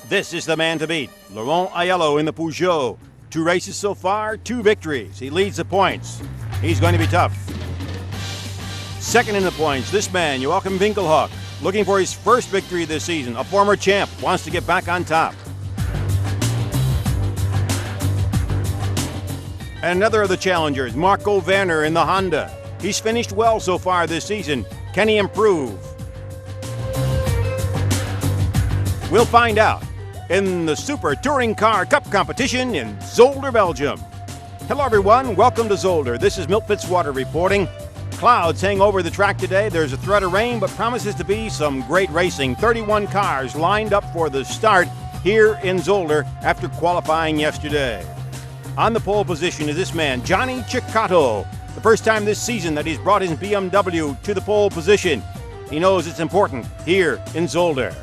This is the man to beat, Laurent Aiello in the Peugeot. 2 races so far, 2 victories. He leads the points. He's going to be tough. Second in the points, this man, Joachim Winkelhock, looking for his first victory this season. A former champ, wants to get back on top. And another of the challengers, Marco Werner in the Honda. He's finished well so far this season. Can he improve? We'll find out in the Super Touring Car Cup competition in Zolder, Belgium. Hello everyone, welcome to Zolder. This is Milt Fitzwater reporting. Clouds hang over the track today. There's a threat of rain, but promises to be some great racing. 31 cars lined up for the start here in Zolder after qualifying yesterday. On the pole position is this man, Johnny Ceccato. The first time this season that he's brought his BMW to the pole position. He knows it's important here in Zolder.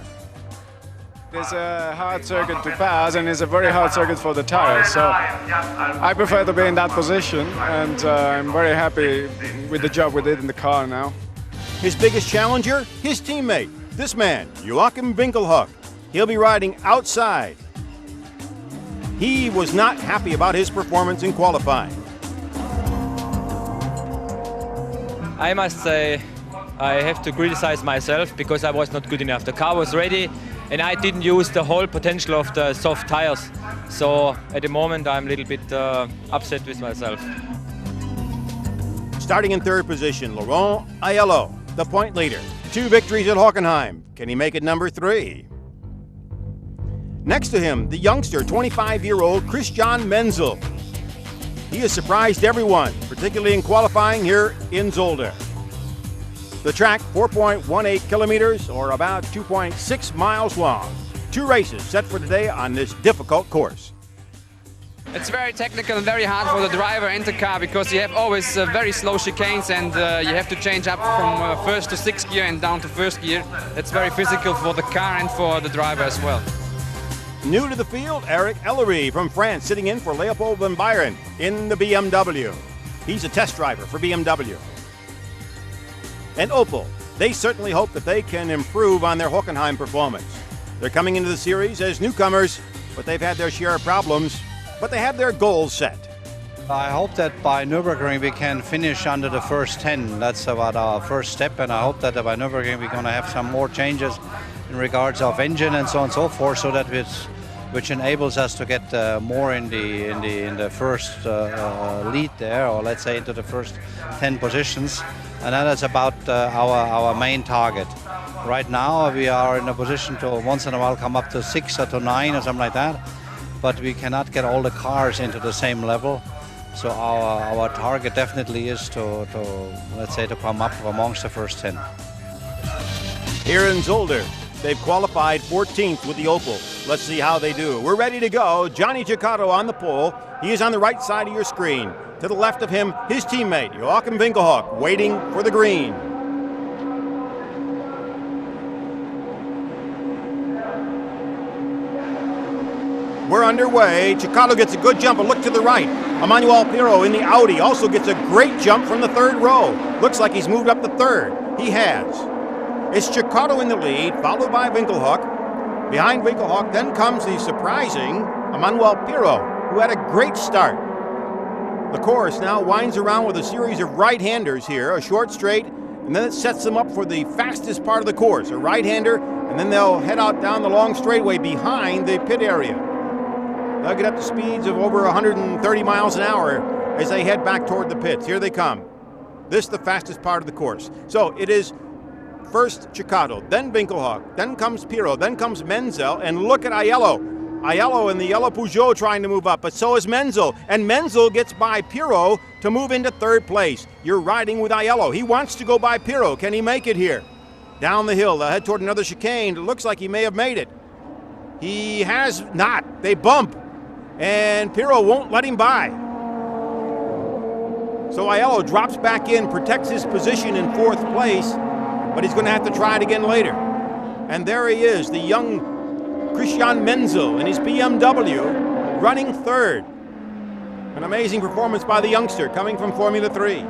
It's a hard circuit to pass, and it's a very hard circuit for the tires. So I prefer to be in that position, and I'm very happy with the job we did in the car now. His biggest challenger, his teammate, this man, Joachim Winkelhock. He'll be riding outside. He was not happy about his performance in qualifying. I must say I have to criticize myself because I was not good enough. The car was ready and I didn't use the whole potential of the soft tires. So at the moment I'm a little bit upset with myself. Starting in third position, Laurent Aiello, the point leader. 2 victories at Hockenheim. Can he make it number 3? Next to him, the youngster, 25-year-old Christian Menzel. He has surprised everyone, particularly in qualifying here in Zolder. The track, 4.18 kilometers, or about 2.6 miles long. 2 races set for today on this difficult course. It's very technical and very hard for the driver and the car because you have always very slow chicanes and you have to change up from first to 6th gear and down to 1st gear. It's very physical for the car and for the driver as well. New to the field, Eric Ellery from France, sitting in for Leopold van Bayern in the BMW. He's a test driver for BMW. And Opel, they certainly hope that they can improve on their Hockenheim performance. They're coming into the series as newcomers, but they've had their share of problems, but they have their goals set. I hope that by Nürburgring we can finish under the first 10. That's about our first step, and I hope that by Nürburgring we're going to have some more changes in regards of engine and so on and so forth, so that which enables us to get more in the first lead there, or let's say into the first 10 positions, and that is about our main target. Right now we are in a position to once in a while come up to 6 or to 9 or something like that, but we cannot get all the cars into the same level. So our target definitely is to let's say to come up amongst the first 10. Here in Zolder, they've qualified 14th with the Opel. Let's see how they do. We're ready to go. Johnny Ceccato on the pole. He is on the right side of your screen. To the left of him, his teammate, Joachim Winkelhock, waiting for the green. We're underway. Ceccato gets a good jump. A look to the right. Emmanuel Pirot in the Audi also gets a great jump from the 3rd row. Looks like he's moved up the 3rd. He has. It's Ceccato in the lead, followed by Winkelhock. Behind Winkelhock then comes the surprising Emmanuel Pirot, who had a great start. The course now winds around with a series of right-handers here, a short straight, and then it sets them up for the fastest part of the course, a right-hander, and then they'll head out down the long straightaway behind the pit area. They'll get up to speeds of over 130 miles an hour as they head back toward the pits. Here they come. This is the fastest part of the course. So it is first Ceccato, then Winkelhock, then comes Pirot, then comes Menzel, and look at Aiello. Aiello in the yellow Peugeot trying to move up, but so is Menzel. And Menzel gets by Pirot to move into 3rd place. You're riding with Aiello. He wants to go by Pirot. Can he make it here? Down the hill, they'll head toward another chicane. It looks like he may have made it. He has not. They bump, and Pirot won't let him by. So Aiello drops back in, protects his position in 4th place, but he's going to have to try it again later. And there he is, the young Christian Menzel in his BMW, running 3rd. An amazing performance by the youngster coming from Formula 3.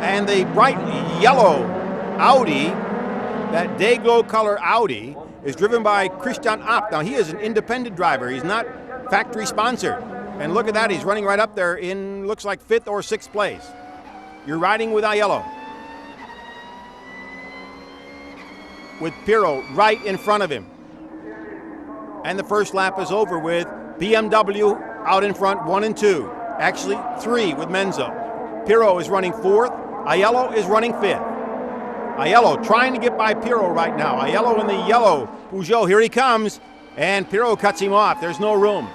And the bright yellow Audi, that day-glow color Audi, is driven by Christian Abt. Now, he is an independent driver. He's not factory sponsored. And look at that, he's running right up there in, looks like 5th or 6th place. You're riding with Aiello. With Pirro right in front of him. And the first lap is over with BMW out in front, 1 and 2. Actually, 3 with Menzo. Pirro is running 4th. Aiello is running 5th. Aiello trying to get by Pirro right now. Aiello in the yellow Peugeot. Here he comes. And Pirro cuts him off. There's no room.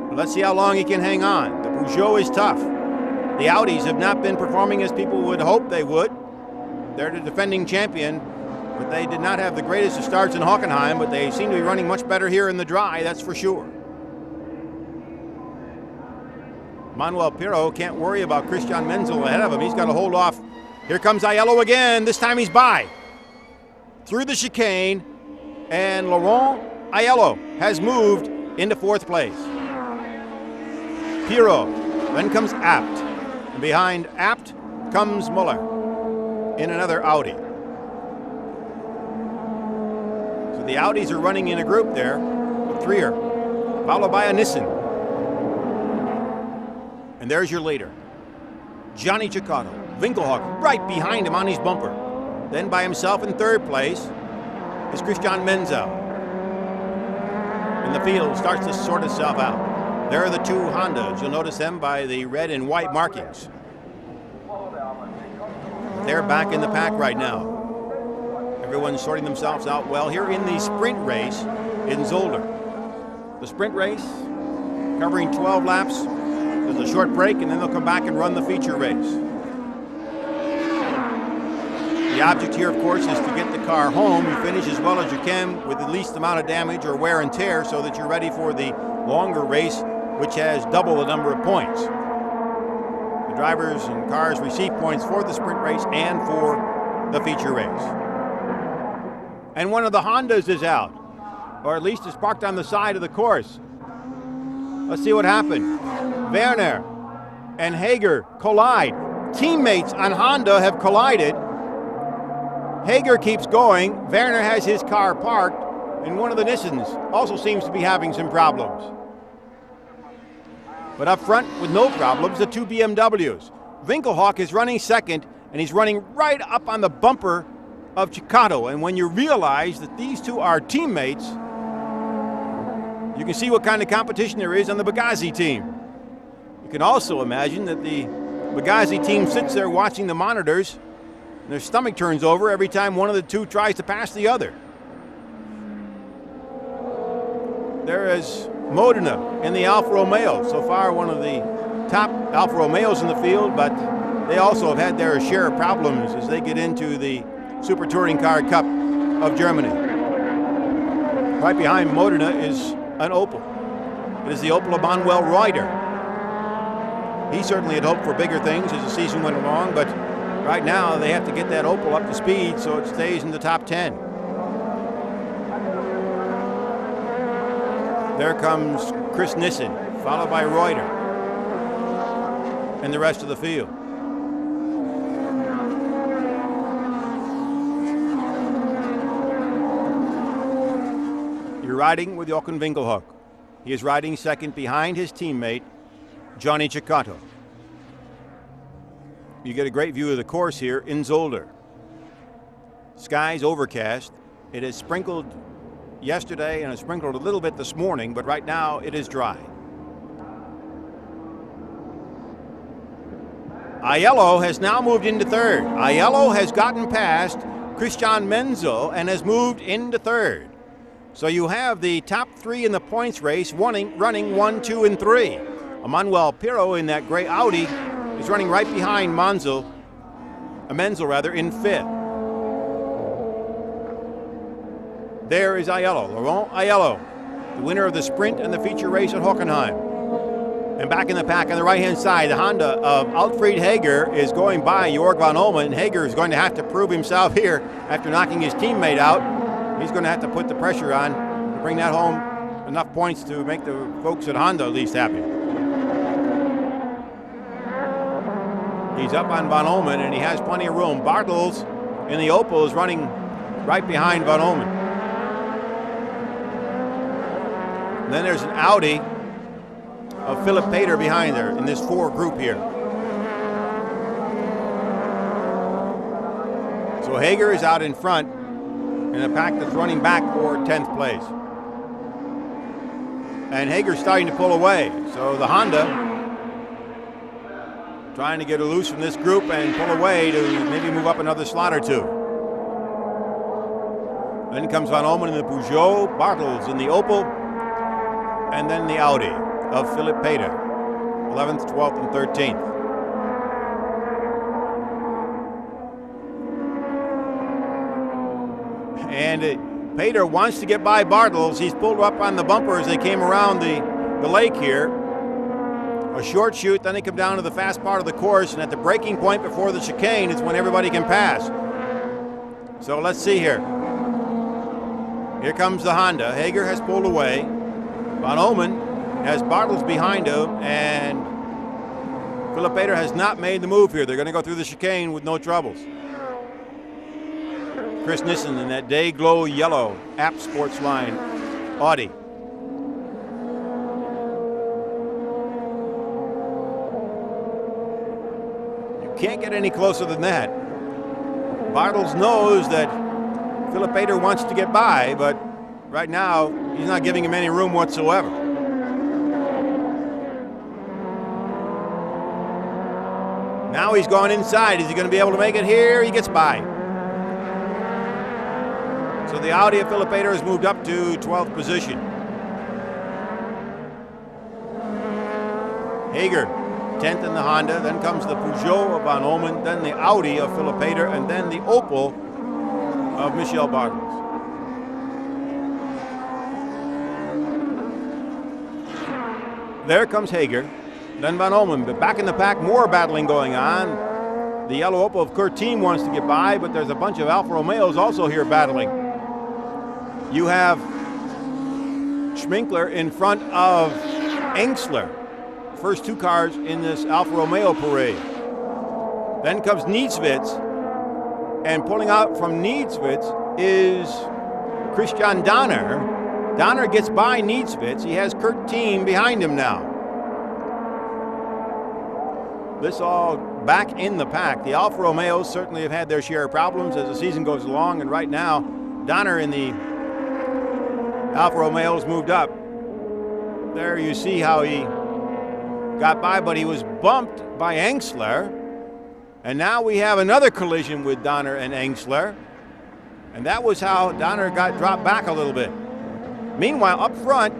But let's see how long he can hang on. The Peugeot is tough. The Audis have not been performing as people would hope they would. They're the defending champion, but they did not have the greatest of starts in Hockenheim, but they seem to be running much better here in the dry, that's for sure. Manuel Pirro can't worry about Christian Menzel ahead of him. He's got to hold off. Here comes Aiello again. This time he's by. Through the chicane, and Laurent Aiello has moved into 4th place. Pirro, then comes Abt. And behind Abt comes Muller in another Audi. So the Audis are running in a group there, with Trier, followed by a Nissan. And there's your leader, Johnny Cicotto. Winkelhock right behind him on his bumper. Then by himself in 3rd place is Christian Menzel. And the field starts to sort itself out. There are the 2 Hondas. You'll notice them by the red and white markings. They're back in the pack right now. Everyone's sorting themselves out well here in the sprint race in Zolder. The sprint race covering 12 laps. There's a short break, and then they'll come back and run the feature race. The object here, of course, is to get the car home. You finish as well as you can with the least amount of damage or wear and tear so that you're ready for the longer race, which has double the number of points. The drivers and cars receive points for the sprint race and for the feature race. And one of the Hondas is out, or at least is parked on the side of the course. Let's see what happened. Werner and Hager collide. Teammates on Honda have collided. Hager keeps going. Werner has his car parked, and one of the Nissans also seems to be having some problems. But up front, with no problems, the 2 BMWs. Winkelhock is running 2nd, and he's running right up on the bumper of Cicotto. And when you realize that these 2 are teammates, you can see what kind of competition there is on the Bugazzi team. You can also imagine that the Bugazzi team sits there watching the monitors, and their stomach turns over every time one of the 2 tries to pass the other. There is Modena in the Alfa Romeo. So far, one of the top Alfa Romeos in the field, but they also have had their share of problems as they get into the Super Touring Car Cup of Germany. Right behind Modena is an Opel. It is the Opel of Manuel Reuter. He certainly had hoped for bigger things as the season went along, but right now they have to get that Opel up to speed so it stays in the top 10. There comes Chris Nissen, followed by Reuter and the rest of the field. You're riding with Jochen Winkelhock. He is riding 2nd behind his teammate, Johnny Cicotto. You get a great view of the course here in Zolder. Skies overcast. It has sprinkled yesterday and it sprinkled a little bit this morning, but right now it is dry. Aiello has now moved into 3rd. Aiello has gotten past Christian Menzel and has moved into 3rd. So you have the top 3 in the points race running 1, 2, and 3. Manuel Pirro in that gray Audi is running right behind Menzel in 5th. There is Aiello, Laurent Aiello, the winner of the sprint and the feature race at Hockenheim. And back in the pack on the right-hand side, the Honda of Alfred Hager is going by Jörg van Olmen, and Hager is going to have to prove himself here after knocking his teammate out. He's going to have to put the pressure on to bring that home enough points to make the folks at Honda at least happy. He's up on Van Omen, and he has plenty of room. Bartels in the Opel is running right behind Van Omen. And then there's an Audi of Philip Pater behind there in this 4 group here. So Hager is out in front in a pack that's running back for 10th place. And Hager's starting to pull away. So the Honda trying to get her loose from this group and pull away to maybe move up another slot or 2. Then comes Van Omen in the Peugeot, Bartels in the Opel, and then the Audi of Philip Pater, 11th, 12th, and 13th. And Pater wants to get by Bartels. He's pulled up on the bumper as they came around the lake here. A short chute, then they come down to the fast part of the course, and at the breaking point before the chicane is when everybody can pass. So let's see here. Here comes the Honda. Hager has pulled away. Van Omen has Bartels behind him, and Philip Pater has not made the move here. They're going to go through the chicane with no troubles. Chris Nissen in that day glow yellow App Sports line Audi. Can't get any closer than that. Bartels knows that Philip Pater wants to get by, but right now he's not giving him any room whatsoever. Now he's gone inside. Is he going to be able to make it here? He gets by. So the Audi of Philip Pater has moved up to 12th position. Hager 10th in the Honda, then comes the Peugeot of Van Omen, then the Audi of Philip Pater, and then the Opel of Michel Bartels. There comes Hager, then Van Omen, but back in the pack, more battling going on. The yellow Opel of Kurt Team wants to get by, but there's a bunch of Alfa Romeos also here battling. You have Schminkler in front of Engsler. First 2 cars in this Alfa Romeo parade. Then comes Niedzwitz, and pulling out from Niedzwitz is Christian Donner. Donner gets by Niedzwitz. He has Kurt Team behind him now. This all back in the pack. The Alfa Romeos certainly have had their share of problems as the season goes along, and right now Donner in the Alfa Romeos moved up. There you see how he got by, but he was bumped by Engsler. And now we have another collision with Donner and Engsler. And that was how Donner got dropped back a little bit. Meanwhile, up front,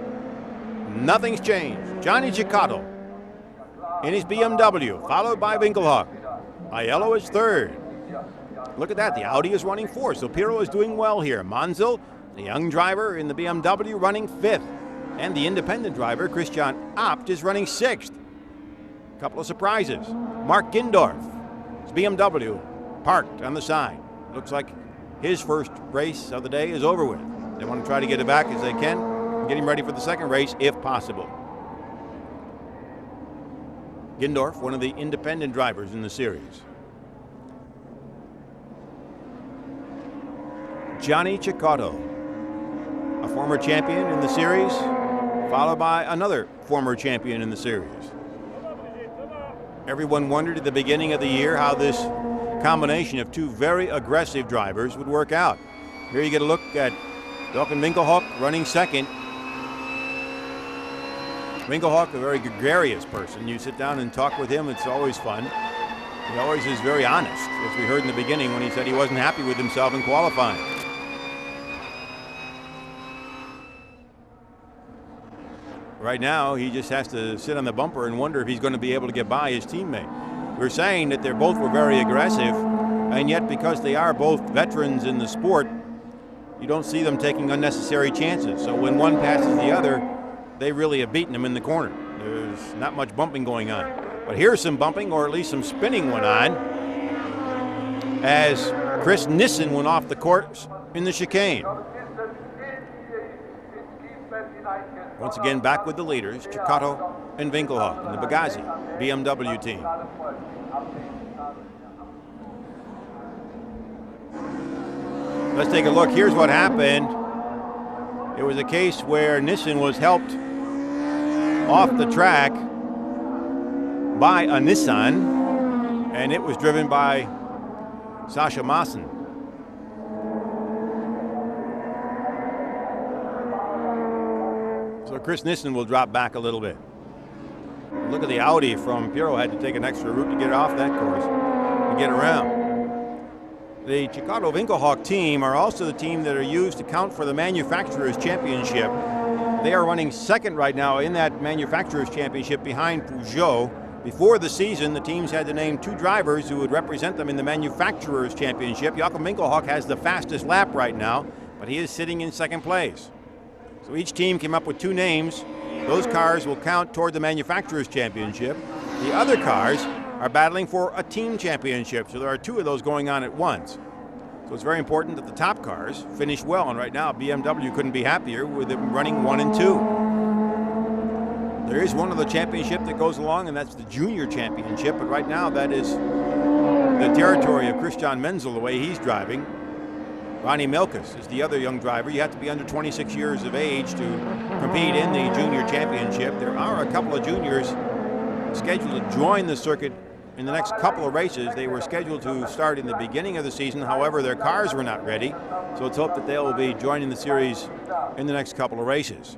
nothing's changed. Johnny Cicotto in his BMW, followed by Winkelhock. Aiello is 3rd. Look at that, the Audi is running 4th, so Pirro is doing well here. Mansell, the young driver in the BMW, running 5th. And the independent driver, Christian Abt, is running 6th. Couple of surprises. Mark Gindorf, his BMW, parked on the side. Looks like his first race of the day is over with. They want to try to get it back as they can and get him ready for the second race if possible. Gindorf, one of the independent drivers in the series. Johnny Cicotto, a former champion in the series, followed by another former champion in the series. Everyone wondered at the beginning of the year how this combination of 2 very aggressive drivers would work out. Here you get a look at Jochen Winkelhock running 2nd. Winkelhock, a very gregarious person. You sit down and talk with him, it's always fun. He always is very honest, as we heard in the beginning when he said he wasn't happy with himself in qualifying. Right now, he just has to sit on the bumper and wonder if he's going to be able to get by his teammate. We're saying that they both were very aggressive, and yet because they are both veterans in the sport, you don't see them taking unnecessary chances. So when one passes the other, they really have beaten him in the corner. There's not much bumping going on. But here's some bumping, or at least some spinning went on, as Chris Nissen went off the course in the chicane. Once again, back with the leaders, Cicotto and Winkelhock in the Bugazzi BMW team. Let's take a look. Here's what happened. It was a case where Nissen was helped off the track by a Nissan, and it was driven by Sascha Maassen. So Chris Nissen will drop back a little bit. Look at the Audi from Pirro, had to take an extra route to get off that course, to get around. The Chicago Winkelhock team are also the team that are used to count for the Manufacturers Championship. They are running second right now in that Manufacturers Championship behind Peugeot. Before the season, the teams had to name 2 drivers who would represent them in the Manufacturers Championship. Joachim Winkelhock has the fastest lap right now, but he is sitting in second place. So each team came up with 2 names. Those cars will count toward the Manufacturers Championship. The other cars are battling for a team championship, so there are 2 of those going on at once. So it's very important that the top cars finish well, and right now BMW couldn't be happier with them running 1 and 2. There is one other championship that goes along, and that's the Junior Championship, but right now that is the territory of Christian Menzel, the way he's driving. Ronnie Milkus is the other young driver. You have to be under 26 years of age to compete in the Junior Championship. There are a couple of juniors scheduled to join the circuit in the next couple of races. They were scheduled to start in the beginning of the season. However, their cars were not ready, so it's hoped that they will be joining the series in the next couple of races.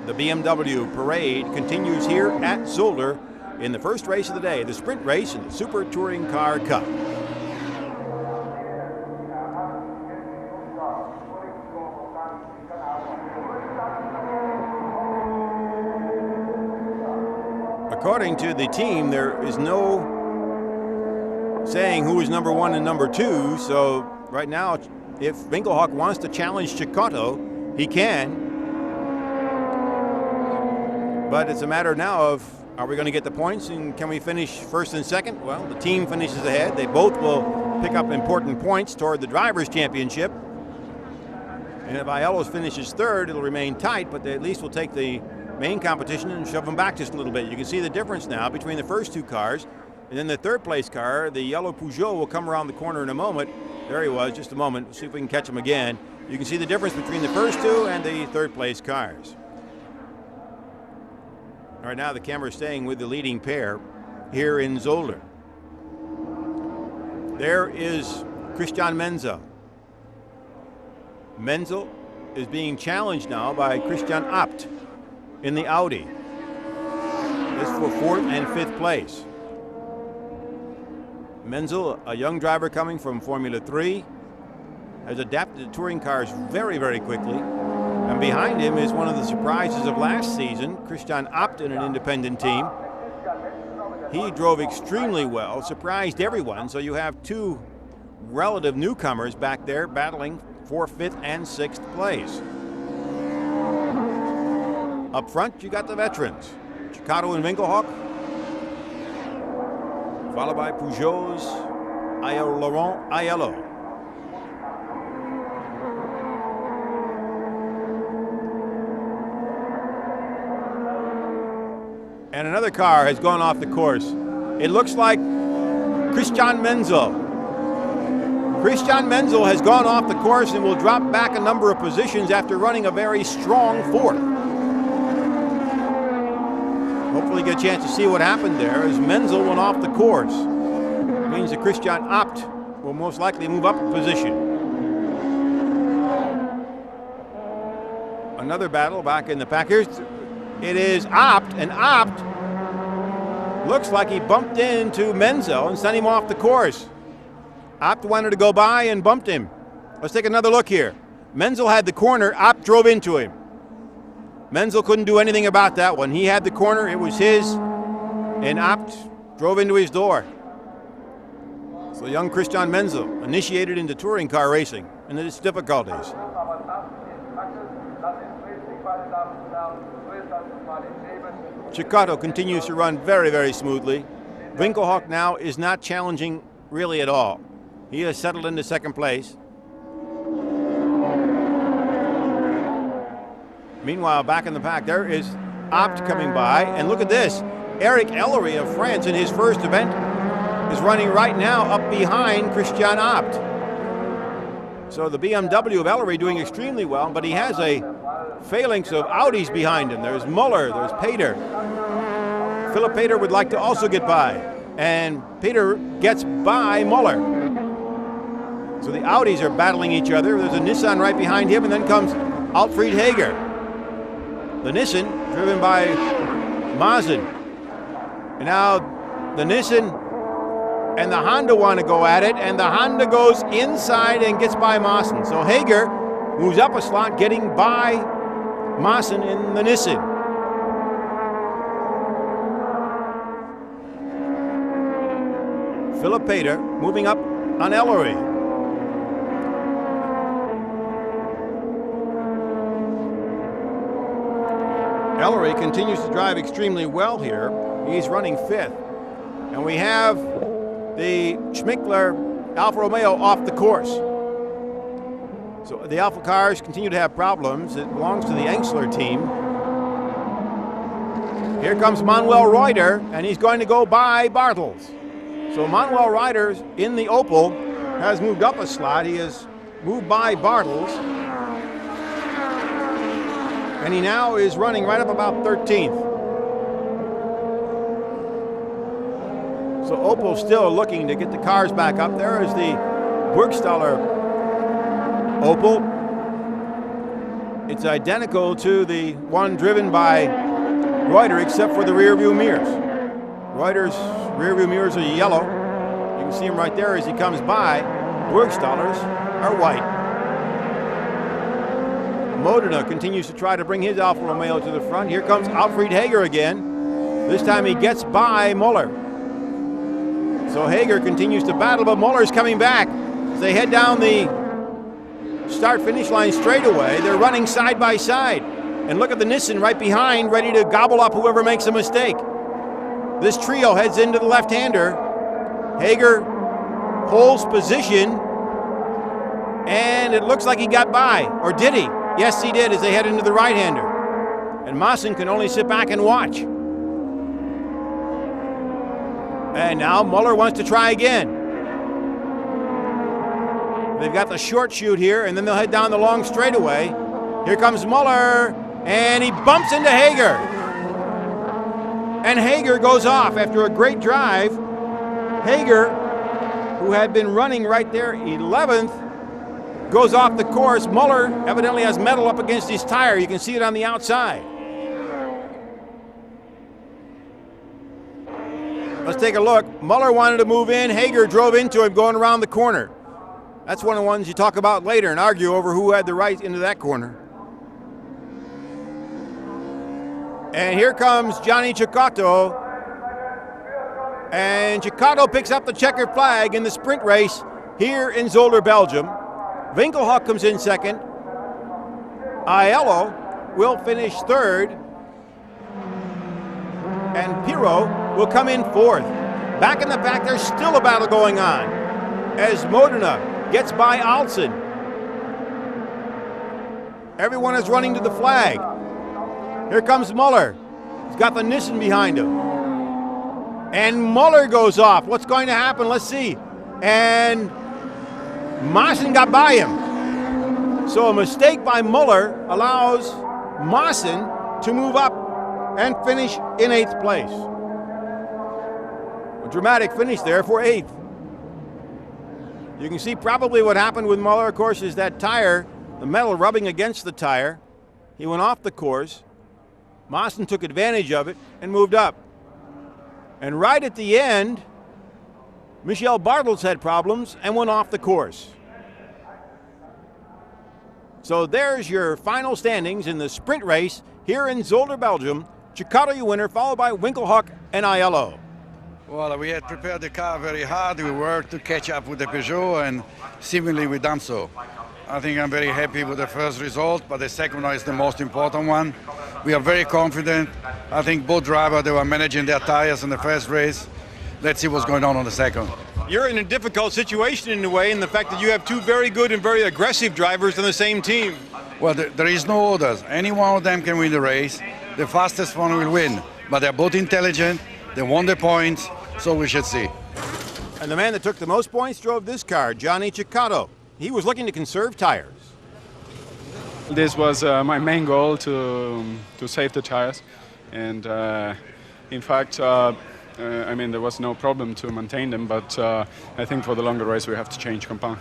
The BMW parade continues here at Zolder in the first race of the day, the sprint race in the Super Touring Car Cup. According to the team, there is no saying who is number 1 and number 2, so right now, if Winkelhock wants to challenge Cecotto, he can. But it's a matter now of, are we going to get the points and can we finish first and second? Well, the team finishes ahead. They both will pick up important points toward the Drivers' Championship. And if Aiello's finishes third, it'll remain tight, but they at least will take the main competition and shove them back just a little bit. You can see the difference now between the first 2 cars and then the third place car. The yellow Peugeot will come around the corner in a moment. There he was, just a moment. We'll see if we can catch him again. You can see the difference between the first 2 and the third place cars. All right, now the camera is staying with the leading pair here in Zolder. There is Christian Menzel. Menzel is being challenged now by Christian Abt in the Audi. This for 4th and 5th place. Menzel, a young driver coming from Formula 3, has adapted to touring cars very, very quickly. And behind him is one of the surprises of last season, Christian Abt in an independent team. He drove extremely well, surprised everyone, so you have 2 relative newcomers back there battling for 5th and 6th place. Up front, you got the veterans, Cecotto and Winkelhock, followed by Peugeot's Laurent Aiello. And another car has gone off the course. It looks like Christian Menzel. Christian Menzel has gone off the course and will drop back a number of positions after running a very strong 4th. Hopefully get a chance to see what happened there as Menzel went off the course. It means that Christian Abt will most likely move up a position. Another battle back in the pack. It is Abt, and Abt looks like he bumped into Menzel and sent him off the course. Abt wanted to go by and bumped him. Let's take another look here. Menzel had the corner, Abt drove into him. Menzel couldn't do anything about that one. He had the corner, it was his, and Abt drove into his door. So young Christian Menzel initiated into touring car racing and its difficulties. Cecotto continues to run very, very smoothly. Winkelhock now is not challenging really at all. He has settled into second place. Meanwhile, back in the pack, there is Abt coming by, and look at this. Eric Ellery of France in his first event is running right now up behind Christian Abt. So the BMW of Ellery doing extremely well, but he has a phalanx of Audis behind him. There's Muller, there's Pater. Philip Pater would like to also get by, and Pater gets by Muller. So the Audis are battling each other. There's a Nissan right behind him, and then comes Alfred Hager. The Nissan, driven by Maassen. And now the Nissan and the Honda want to go at it, and the Honda goes inside and gets by Maassen. So Hager moves up a slot, getting by Maassen in the Nissan. Philip Pater moving up on Ellery. Ellery continues to drive extremely well here. He's running 5th. And we have the Schmickler Alfa Romeo off the course. So the Alfa cars continue to have problems. It belongs to the Engsler team. Here comes Manuel Reuter, and he's going to go by Bartels. So Manuel Reuter in the Opel has moved up a slot. He has moved by Bartels. And he now is running right up about 13th. So Opel's still looking to get the cars back up. There is the Burgstaller Opel. It's identical to the one driven by Reuter, except for the rear view mirrors. Reuter's rear view mirrors are yellow. You can see him right there as he comes by. Burgstaller's are white. Modena continues to try to bring his Alfa Romeo to the front. Here comes Alfred Hager again. This time he gets by Muller. So Hager continues to battle, but Muller's coming back. As they head down the start-finish line straightaway, they're running side by side. And look at the Nissan right behind, ready to gobble up whoever makes a mistake. This trio heads into the left-hander. Hager holds position, and it looks like he got by. Or did he? Yes, he did, as they head into the right-hander. And Maassen can only sit back and watch. And now Muller wants to try again. They've got the short chute here, and then they'll head down the long straightaway. Here comes Muller, and he bumps into Hager. And Hager goes off after a great drive. Hager, who had been running right there 11th, goes off the course. Muller evidently has metal up against his tire. You can see it on the outside. Let's take a look. Muller wanted to move in. Hager drove into him going around the corner. That's one of the ones you talk about later and argue over who had the right into that corner. And here comes Johnny Cecotto. And Cecotto picks up the checkered flag in the sprint race here in Zolder, Belgium. Winkelhock comes in second. Aiello will finish third. And Pirro will come in fourth. Back in the back, there's still a battle going on as Modena gets by Alsen. Everyone is running to the flag. Here comes Muller. He's got the Nissan behind him. And Muller goes off. What's going to happen? Let's see. And Maassen got by him. So a mistake by Muller allows Maassen to move up and finish in 8th place. A dramatic finish there for 8th. You can see probably what happened with Muller, of course, is that tire, the metal rubbing against the tire. He went off the course. Maassen took advantage of it and moved up. And right at the end, Michel Bartels had problems and went off the course. So there's your final standings in the sprint race here in Zolder, Belgium. Cecotto, your winner, followed by Winkelhock and Aiello. Well, we had prepared the car very hard. We worked to catch up with the Peugeot, and seemingly we done so. I think I'm very happy with the first result, but the second one is the most important one. We are very confident. I think both drivers, they were managing their tires in the first race. Let's see what's going on the second. You're in a difficult situation in a way, in the fact that you have two very good and very aggressive drivers on the same team. Well, there is no orders. Any one of them can win the race. The fastest one will win. But they're both intelligent. They won the points, so we should see. And the man that took the most points drove this car, Johnny Ciccato. He was looking to conserve tires. This was my main goal, to save the tires. And in fact, I mean, there was no problem to maintain them, but I think for the longer race we have to change compound.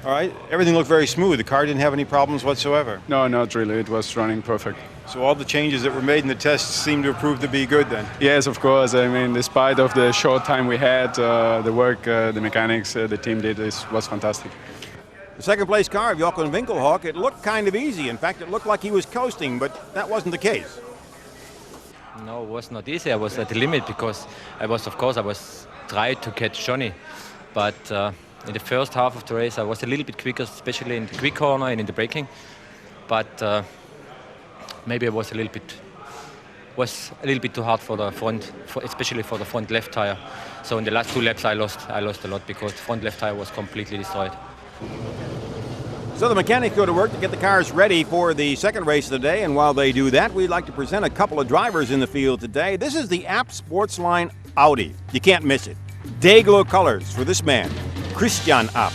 All right, everything looked very smooth. The car didn't have any problems whatsoever. No, not really. It was running perfect. So all the changes that were made in the tests seem to have proved to be good then? Yes, of course. I mean, despite of the short time we had, the work, the mechanics, the team did was fantastic. The second place car of Jochen Winkelhock, it looked kind of easy. In fact, it looked like he was coasting, but that wasn't the case. No, it was not easy. I was at the limit because I was trying to catch Johnny. But in the first half of the race, I was a little bit quicker, especially in the quick corner and in the braking. But maybe I was a little bit too hard for the front, especially for the front left tire. So in the last 2 laps, I lost a lot because the front left tire was completely destroyed. So the mechanics go to work to get the cars ready for the second race of the day, and while they do that, we'd like to present a couple of drivers in the field today. This is the App Sportsline Audi. You can't miss it. Day-glow colors for this man, Christian App.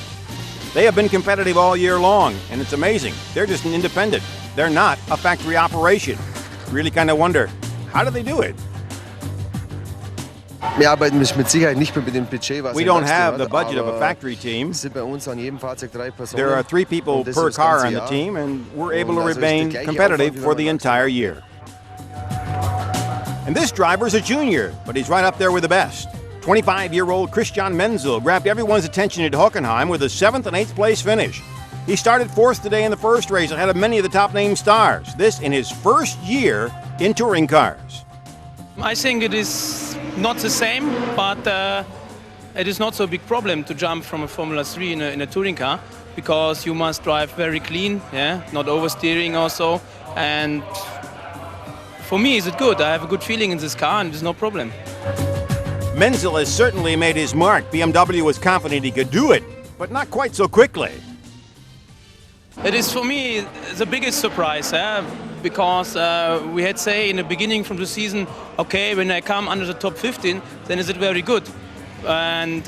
They have been competitive all year long, and it's amazing. They're just an independent. They're not a factory operation. Really kind of wonder, how do they do it? Wir arbeiten mit Sicherheit nicht mehr mit dem Budget, was We don't have the budget of a factory team. Es sind bei uns an jedem Fahrzeug 3 Personen. There are 3 people Und das per das car ganze on the Jahr. team, and we're able to Und also ist remain der gleiche competitive Aufwand, wie for wenn the man entire year. And this driver's a junior, but he's right up there with the best. 25-year-old Christian Menzel grabbed everyone's attention at Hockenheim with a 7th and 8th place finish. He started 4th today in the first race ahead of many of the top-name stars. This in his first year in touring cars. I think it is not the same, but it is not so big problem to jump from a Formula 3 in a touring car, because you must drive very clean, not oversteering also. And for me, is it good? I have a good feeling in this car, and there's no problem. Menzel has certainly made his mark. BMW was confident he could do it, but not quite so quickly. It is for me the biggest surprise, because we had say in the beginning from the season, okay, when I come under the top 15, then is it very good. And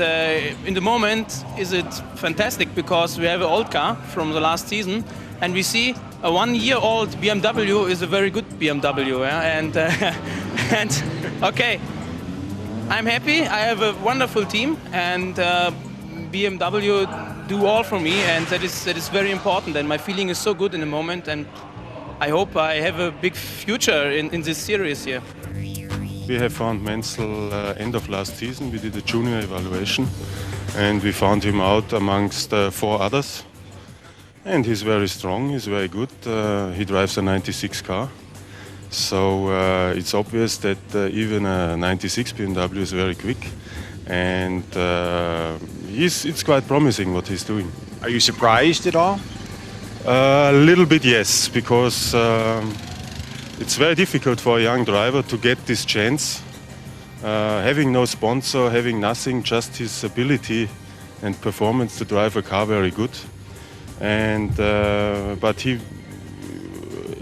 in the moment is it fantastic, because we have an old car from the last season, and we see a 1-year-old BMW is a very good BMW, and and okay, I'm happy. I have a wonderful team, and BMW do all for me, and that is very important. And my feeling is so good in the moment, and I hope I have a big future in this series here. We have found Menzel end of last season. We did a junior evaluation, and we found him out amongst 4 others. And he's very strong. He's very good. He drives a 96 car. So it's obvious that even a 96 BMW is very quick, and it's quite promising what he's doing. Are you surprised at all? A little bit, yes, because it's very difficult for a young driver to get this chance. Having no sponsor, having nothing, just his ability and performance to drive a car very good. And but he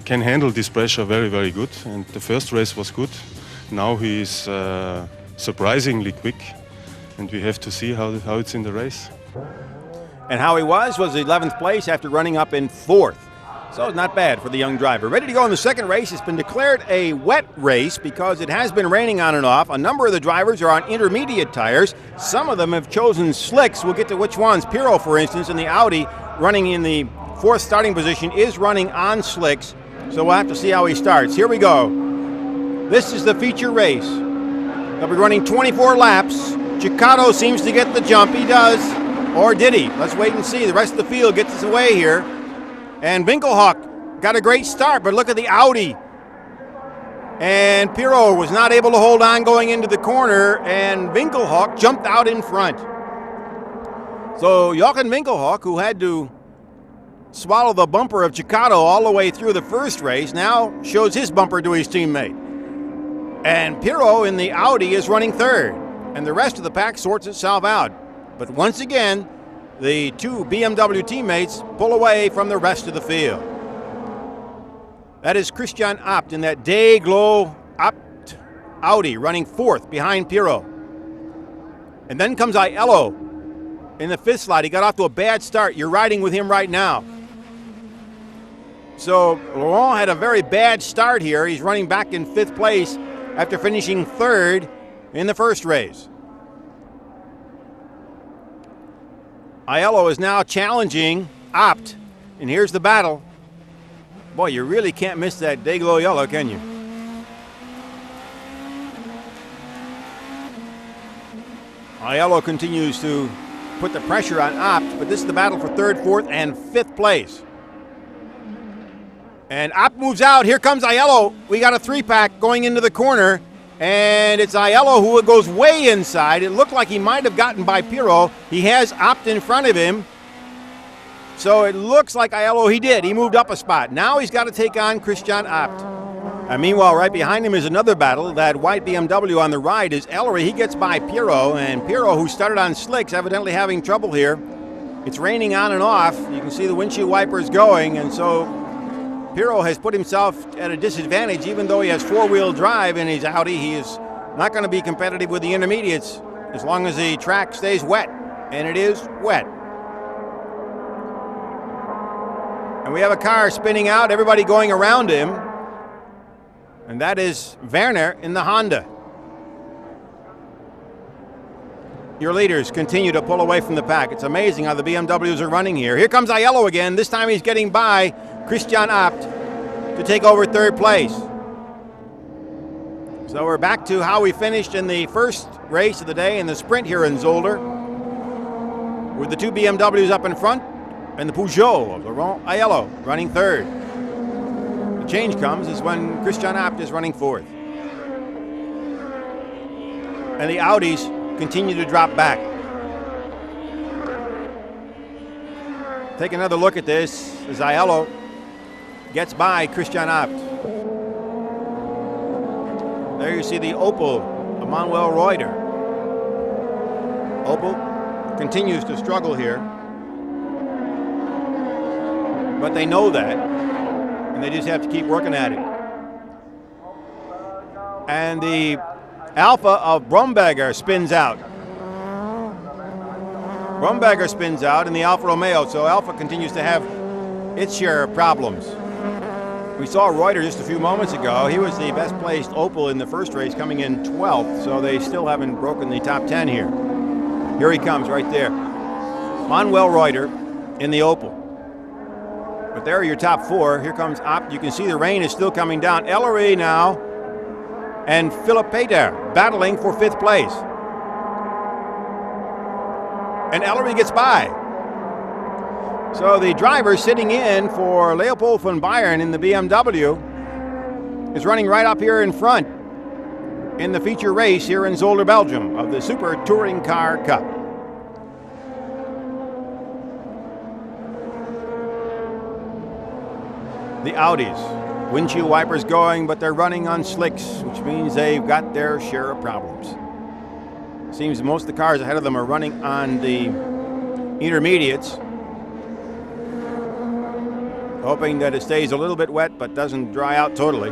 can handle this pressure very, very good. And the first race was good. Now he is surprisingly quick, and we have to see how it's in the race. And how he was 11th place after running up in 4th. So not bad for the young driver. Ready to go in the second race. It's been declared a wet race because it has been raining on and off. A number of the drivers are on intermediate tires. Some of them have chosen slicks. We'll get to which ones. Pirro, for instance, in the Audi, running in the 4th starting position, is running on slicks. So we'll have to see how he starts. Here we go. This is the feature race. They'll be running 24 laps. Ciccato seems to get the jump. He does. Or did he? Let's wait and see. The rest of the field gets us away here. And Winkelhock got a great start, but look at the Audi. And Pirro was not able to hold on going into the corner, and Winkelhock jumped out in front. So Jochen Winkelhock, who had to swallow the bumper of Ciccato all the way through the first race, now shows his bumper to his teammate. And Pirro in the Audi is running 3rd, and the rest of the pack sorts itself out. But once again, the 2 BMW teammates pull away from the rest of the field. That is Christian Abt in that Day-Glow Abt Audi running 4th behind Pirro. And then comes Aiello in the 5th slot. He got off to a bad start. You're riding with him right now. So Laurent had a very bad start here. He's running back in 5th place after finishing 3rd in the first race. Aiello is now challenging Abt, and here's the battle. Boy, you really can't miss that day-glow yellow, can you? Aiello continues to put the pressure on Abt, but this is the battle for 3rd, 4th, and 5th place. And Abt moves out. Here comes Aiello. We got a 3-pack going into the corner, and it's Aiello who goes way inside. It looked like he might have gotten by Pirro. He has Abt in front of him. So it looks like Aiello, he did. He moved up a spot. Now he's got to take on Christian Abt. And meanwhile, right behind him is another battle. That white BMW on the right is Ellery. He gets by Pirro, and Pirro, who started on slicks, evidently having trouble here. It's raining on and off. You can see the windshield wipers going, and so Pirro has put himself at a disadvantage. Even though he has 4-wheel drive in his Audi, he is not going to be competitive with the intermediates as long as the track stays wet, and it is wet. And we have a car spinning out, everybody going around him. And that is Werner in the Honda. Your leaders continue to pull away from the pack. It's amazing how the BMWs are running here. Here comes Aiello again. This time he's getting by Christian Abt to take over 3rd place. So we're back to how we finished in the first race of the day in the sprint here in Zolder, with the 2 BMWs up in front and the Peugeot of Laurent Aiello running 3rd. The change comes is when Christian Abt is running 4th. And the Audis continue to drop back. Take another look at this as Aiello gets by Christian Abt. There you see the Opel of Manuel Reuter. Opel continues to struggle here, but they know that, and they just have to keep working at it. And the Alpha of Bromberger spins out. Bromberger spins out in the Alfa Romeo, so Alpha continues to have its share of problems. We saw Reuter just a few moments ago. He was the best placed Opel in the first race, coming in 12th, so they still haven't broken the top 10 here. Here he comes right there. Manuel Reuter in the Opel. But there are your top 4. Here comes Abt. You can see the rain is still coming down. Ellery now and Philip Peter battling for 5th place. And Ellery gets by. So the driver sitting in for Leopold von Bayern in the BMW is running right up here in front in the feature race here in Zolder, Belgium of the Super Touring Car Cup. The Audis, windshield wipers going, but they're running on slicks, which means they've got their share of problems. Seems most of the cars ahead of them are running on the intermediates, hoping that it stays a little bit wet but doesn't dry out totally.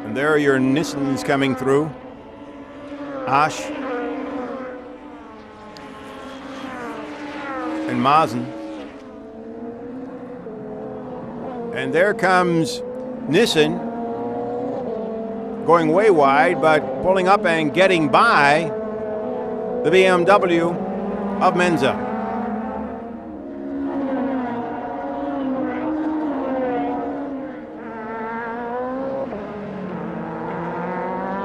And there are your Nissans coming through. Asch and Maaßen. And there comes Nissen, going way wide, but pulling up and getting by the BMW of Menza.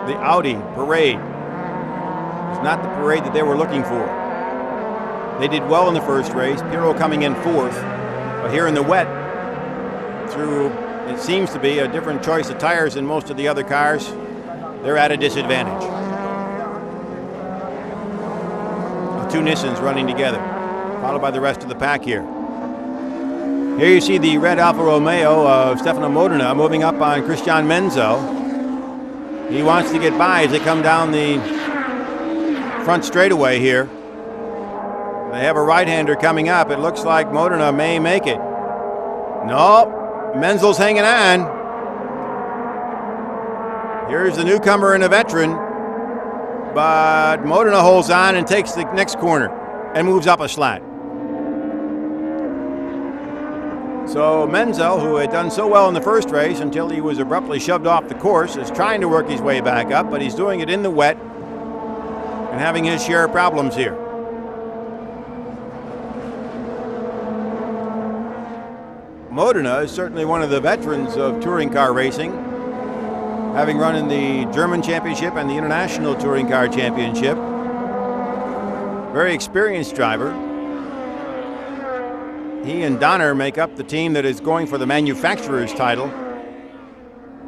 The Audi parade is not the parade that they were looking for. They did well in the first race, Pirro coming in 4th, but here in the wet, through it seems to be a different choice of tires than most of the other cars, they're at a disadvantage. The 2 Nissans running together, followed by the rest of the pack here. Here you see the red Alfa Romeo of Stefano Modena moving up on Christian Menzel. He wants to get by as they come down the front straightaway here. They have a right-hander coming up. It looks like Modena may make it. No. Menzel's hanging on. Here's the newcomer and a veteran. but Modena holds on and takes the next corner and moves up a slat. So Menzel, who had done so well in the first race until he was abruptly shoved off the course, is trying to work his way back up, but he's doing it in the wet and having his share of problems here. Modena is certainly one of the veterans of touring car racing, having run in the German Championship and the International Touring Car Championship. Very experienced driver. He and Donner make up the team that is going for the manufacturer's title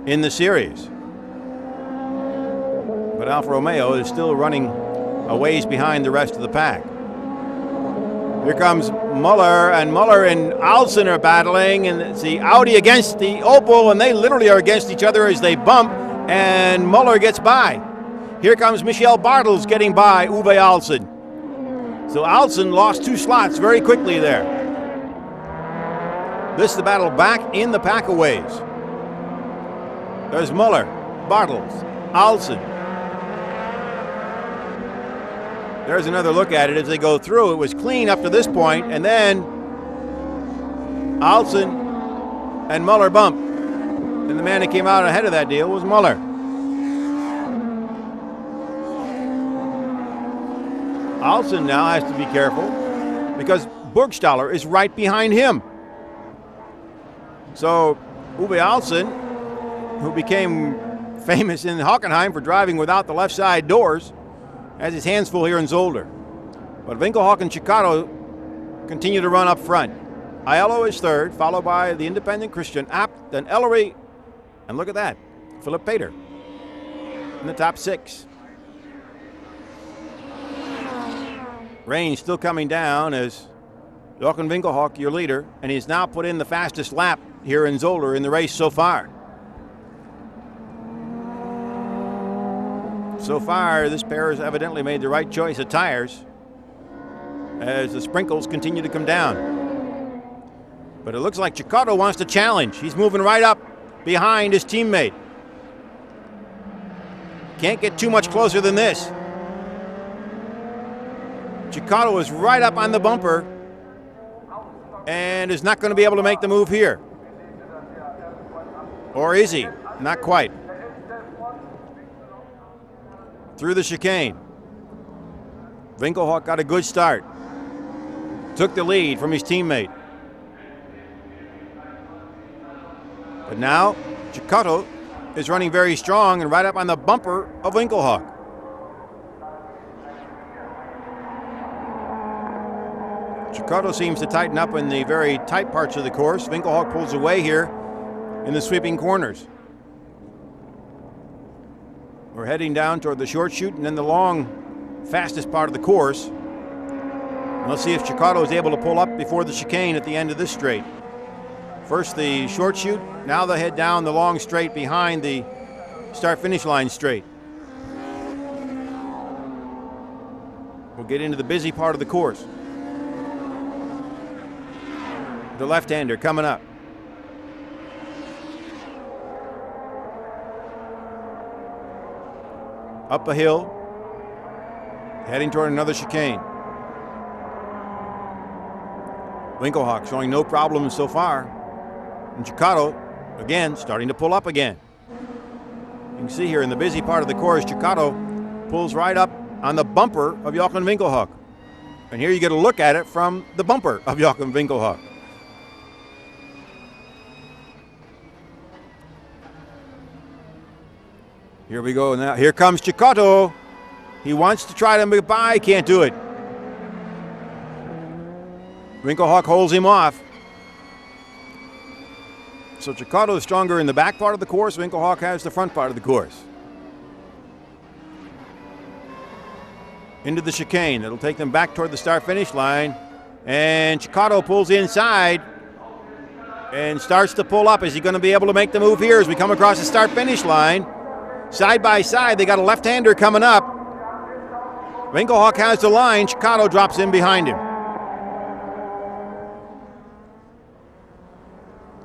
in the series. But Alfa Romeo is still running a ways behind the rest of the pack. Here comes Muller, and Muller and Alsen are battling, and it's the Audi against the Opel, and they literally are against each other as they bump, and Muller gets by. Here comes Michel Bartels getting by Uwe Alsen. So Alsen lost 2 slots very quickly there. This is the battle back in the pack a ways. There's Muller, Bartels, Alsen. There's another look at it as they go through. It was clean up to this point, and then Alsen and Muller bump. And the man that came out ahead of that deal was Muller. Alsen now has to be careful because Burgstaller is right behind him. So Uwe Alsen, who became famous in Hockenheim for driving without the left side doors, has his hands full here in Zolder. But Winkelhock and Chicato continue to run up front. Aiello is third, followed by the independent Christian Abt, then Ellery, and look at that, Philip Pater in the top 6. Rain still coming down as Jochen Winkelhock, your leader, and he's now put in the fastest lap here in Zolder in the race so far. So far, this pair has evidently made the right choice of tires as the sprinkles continue to come down. But it looks like Chicato wants to challenge. He's moving right up behind his teammate. Can't get too much closer than this. Chicato is right up on the bumper and is not going to be able to make the move here. Or is he? Not quite. Through the chicane. Winkelhock got a good start. Took the lead from his teammate. But now, Chicato is running very strong and right up on the bumper of Winkelhock. Chicato seems to tighten up in the very tight parts of the course. Winkelhock pulls away here in the sweeping corners. We're heading down toward the short chute and then the long, fastest part of the course. And let's see if Chicato is able to pull up before the chicane at the end of this straight. First the short chute, now they head down the long straight behind the start-finish line straight. We'll get into the busy part of the course. The left-hander coming up. Up a hill, heading toward another chicane. Winkelhock showing no problems so far. And Chicato, again, starting to pull up again. You can see here in the busy part of the course, Chicato pulls right up on the bumper of Jochen Winkelhock. And here you get a look at it from the bumper of Jochen Winkelhock. Here we go now. Here comes Chicato. He wants to try to make by, can't do it. Winkelhock holds him off. So Chicato is stronger in the back part of the course. Winkelhock has the front part of the course. Into the chicane. It'll take them back toward the start-finish line. And Chicato pulls inside and starts to pull up. Is he going to be able to make the move here as we come across the start-finish line? Side by side, they got a left-hander coming up. Winkelhock has the line. Chicato drops in behind him.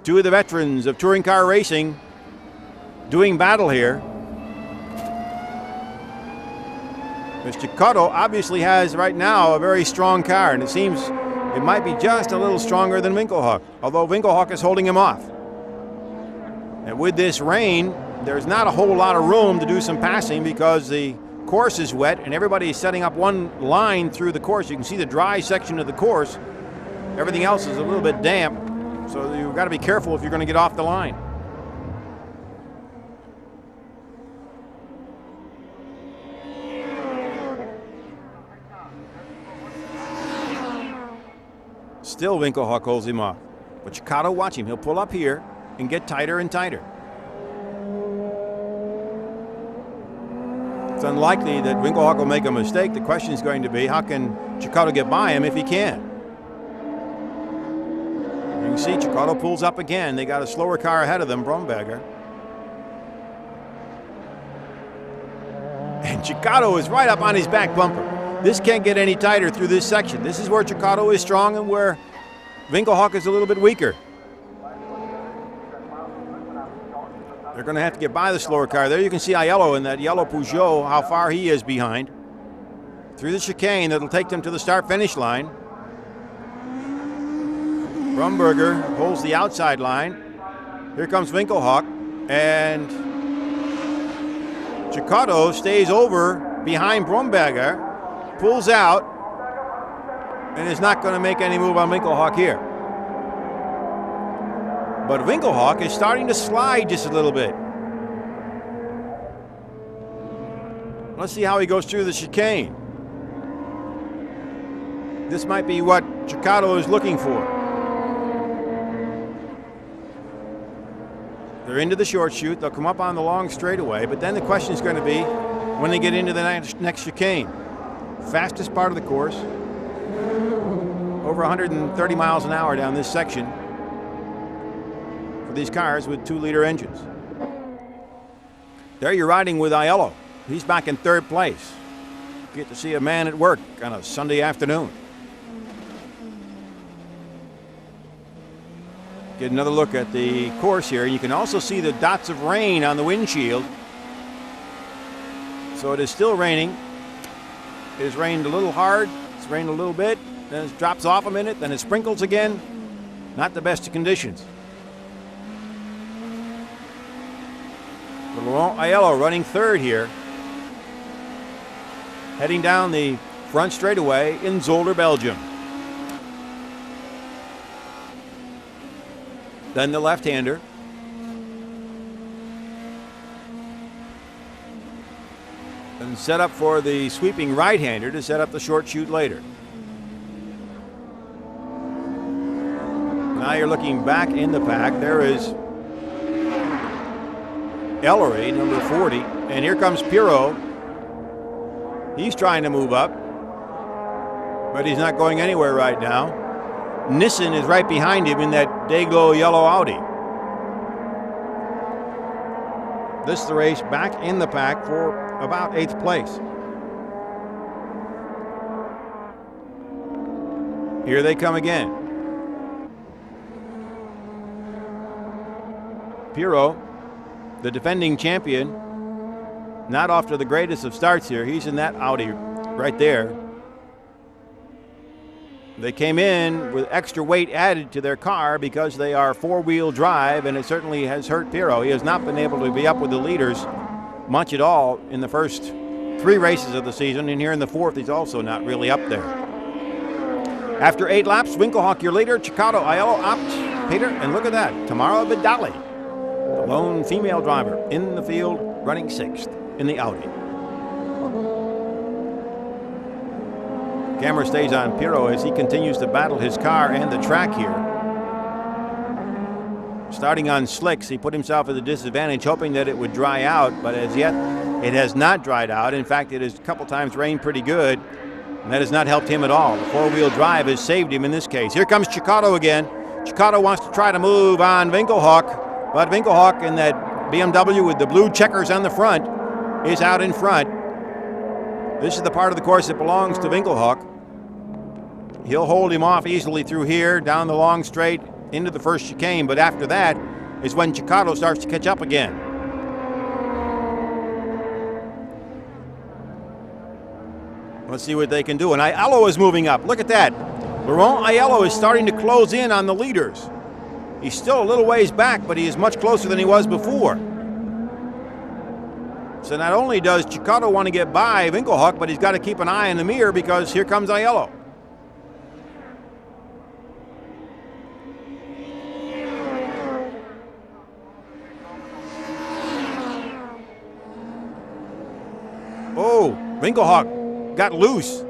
Two of the veterans of touring car racing doing battle here. Mr. Cotto obviously has right now a very strong car, and it seems it might be just a little stronger than Winkelhock, although Winkelhock is holding him off. And with this rain, there's not a whole lot of room to do some passing because the course is wet and everybody is setting up one line through the course. You can see the dry section of the course. Everything else is a little bit damp, so you've got to be careful if you're going to get off the line. Still Winkelhock holds him off. But Cicotto, watch him. He'll pull up here and get tighter and tighter. It's unlikely that Winkelhock will make a mistake. The question is going to be, how can Cicotto get by him if he can? You can see Cicotto pulls up again. They got a slower car ahead of them, Bromberger. And Cicotto is right up on his back bumper. This can't get any tighter through this section. This is where Cicotto is strong and where Winkelhock is a little bit weaker. They're going to have to get by the slower car. There you can see Aiello in that yellow Peugeot, how far he is behind. Through the chicane that'll take them to the start-finish line. Bromberger holds the outside line. Here comes Winkelhock, and Cicotto stays over behind Bromberger, pulls out, and is not going to make any move on Winkelhock here. But Winkelhock is starting to slide just a little bit. Let's see how he goes through the chicane. This might be what Cicotto is looking for. They're into the short chute. They'll come up on the long straightaway, but then the question is going to be when they get into the next chicane. Fastest part of the course. Over 130 miles an hour down this section for these cars with 2-liter engines. There you're riding with Aiello. He's back in third place. Get to see a man at work on a Sunday afternoon. Get another look at the course here. You can also see the dots of rain on the windshield. So it is still raining. It has rained a little hard. It's rained a little bit. Then it drops off a minute. Then it sprinkles again. Not the best of conditions. Laurent Aiello running third here. Heading down the front straightaway in Zolder, Belgium. Then the left-hander. And set up for the sweeping right-hander to set up the short chute later. Now you're looking back in the pack. There is Ellery, number 40. And here comes Pirot. He's trying to move up, but he's not going anywhere right now. Nissen is right behind him in that Dayglow yellow Audi. This is the race back in the pack for about 8th place. Here they come again. Pirot, the defending champion, not off to the greatest of starts here. He's in that Audi right there. They came in with extra weight added to their car because they are 4-wheel drive, and it certainly has hurt Pirot. He has not been able to be up with the leaders much at all in the first 3 races of the season, and here in the 4th he's also not really up there. After 8 laps, Winkelhock your leader, Cicotto, Aiello, Abt, Peter, and look at that, Tamara Vidali, the lone female driver in the field, running 6th in the Audi. Camera stays on Pirot as he continues to battle his car and the track here. Starting on slicks, he put himself at a disadvantage, hoping that it would dry out, but as yet it has not dried out. In fact, it has a couple times rained pretty good, and that has not helped him at all. The 4-wheel drive has saved him in this case. Here comes Cicotto again. Cicotto wants to try to move on Winkelhock, but Winkelhock in that BMW with the blue checkers on the front is out in front. This is the part of the course that belongs to Winkelhock. He'll hold him off easily through here, down the long straight, into the first chicane, but after that is when Cicotto starts to catch up again. Let's see what they can do. And Aiello is moving up. Look at that. Laurent Aiello is starting to close in on the leaders. He's still a little ways back, but he is much closer than he was before. So not only does Cecotto want to get by Winkelhock, but he's got to keep an eye in the mirror because here comes Aiello. Oh, Winkelhock got loose.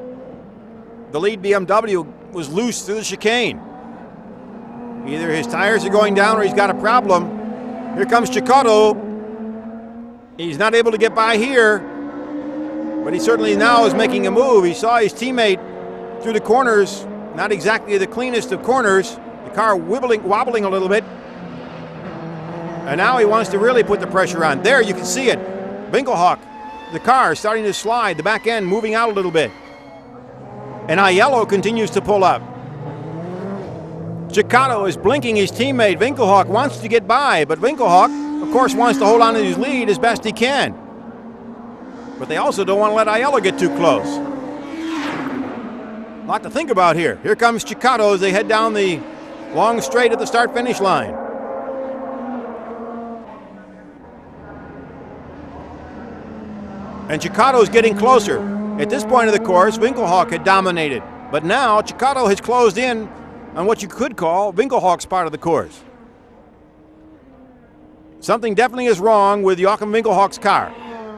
The lead BMW was loose through the chicane. Either his tires are going down or he's got a problem. Here comes Cecotto. He's not able to get by here, but he certainly now is making a move. He saw his teammate through the corners, not exactly the cleanest of corners. The car wobbling a little bit. And now he wants to really put the pressure on. There, you can see it. Winkelhock, the car starting to slide, the back end moving out a little bit. And Aiello continues to pull up. Cecotto is blinking his teammate. Winkelhock wants to get by, but Winkelhock, of course, wants to hold on to his lead as best he can. But they also don't want to let Aiello get too close. A lot to think about here. Here comes Cecotto as they head down the long straight at the start-finish line. And Cecotto's getting closer. At this point of the course, Winkelhock had dominated. But now Cecotto has closed in on what you could call Winkelhock's part of the course. Something definitely is wrong with Joachim Winkelhock's car.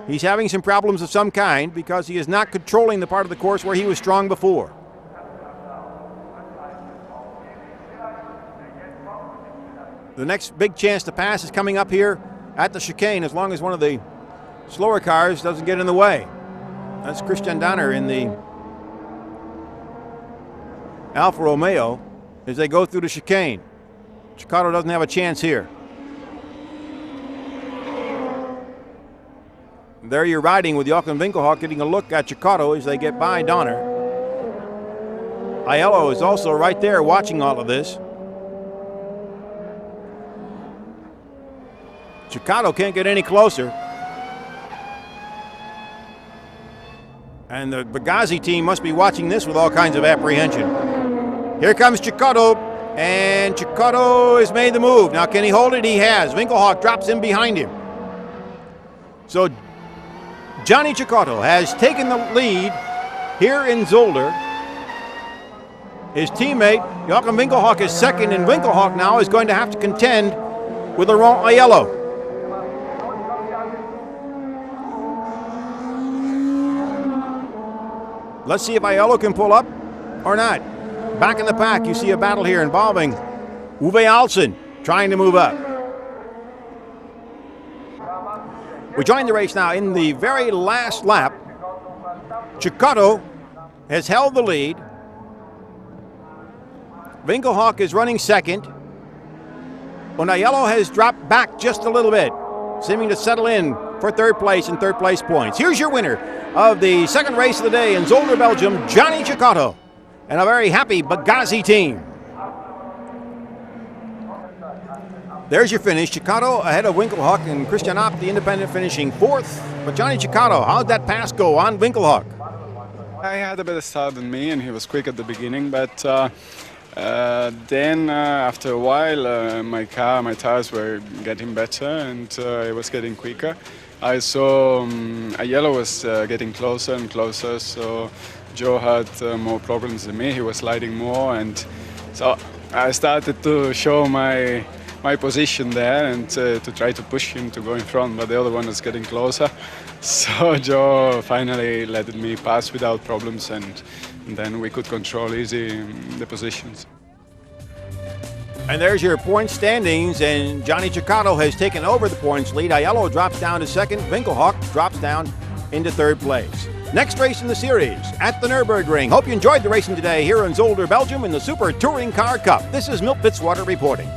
He's having some problems of some kind because he is not controlling the part of the course where he was strong before. The next big chance to pass is coming up here at the chicane, as long as one of the slower cars doesn't get in the way. That's Christian Danner in the Alfa Romeo as they go through the chicane. Cecotto doesn't have a chance here. There you're riding with Joachim Winkelhock getting a look at Cecotto as they get by Donner. Aiello is also right there watching all of this. Cecotto can't get any closer. And the Bugazzi team must be watching this with all kinds of apprehension. Here comes Cecotto, and Cecotto has made the move. Now, can he hold it? He has. Winkelhock drops in behind him. So Johnny Cecotto has taken the lead here in Zolder. His teammate, Joachim Winkelhock, is second, and Winkelhock now is going to have to contend with Laurent Aiello. Let's see if Aiello can pull up or not. Back in the pack, you see a battle here involving Uwe Alsen trying to move up. We join the race now in the very last lap. Cecotto has held the lead. Winkelhock is running second. And Aiello has dropped back just a little bit, seeming to settle in for third place and third place points. Here's your winner of the second race of the day in Zolder, Belgium, Johnny Cecotto, and a very happy Bugazzi team. There's your finish. Cecotto ahead of Winkelhock and Christian Opp, the independent, finishing fourth. But Johnny Cecotto, how'd that pass go on Winkelhock? He had a better start than me, and he was quick at the beginning, but then after a while my tires were getting better, and it was getting quicker. I saw Aiello was getting closer and closer, so Joe had more problems than me. He was sliding more, and so I started to show my position there and to try to push him to go in front, but the other one was getting closer. So Joe finally let me pass without problems, and then we could control easy the positions. And there's your point standings, and Johnny Cecotto has taken over the points lead. Aiello drops down to second. Winkelhock drops down into third place. Next race in the series at the Nürburgring. Hope you enjoyed the racing today here in Zolder, Belgium in the Super Touring Car Cup. This is Milt Fitzwater reporting.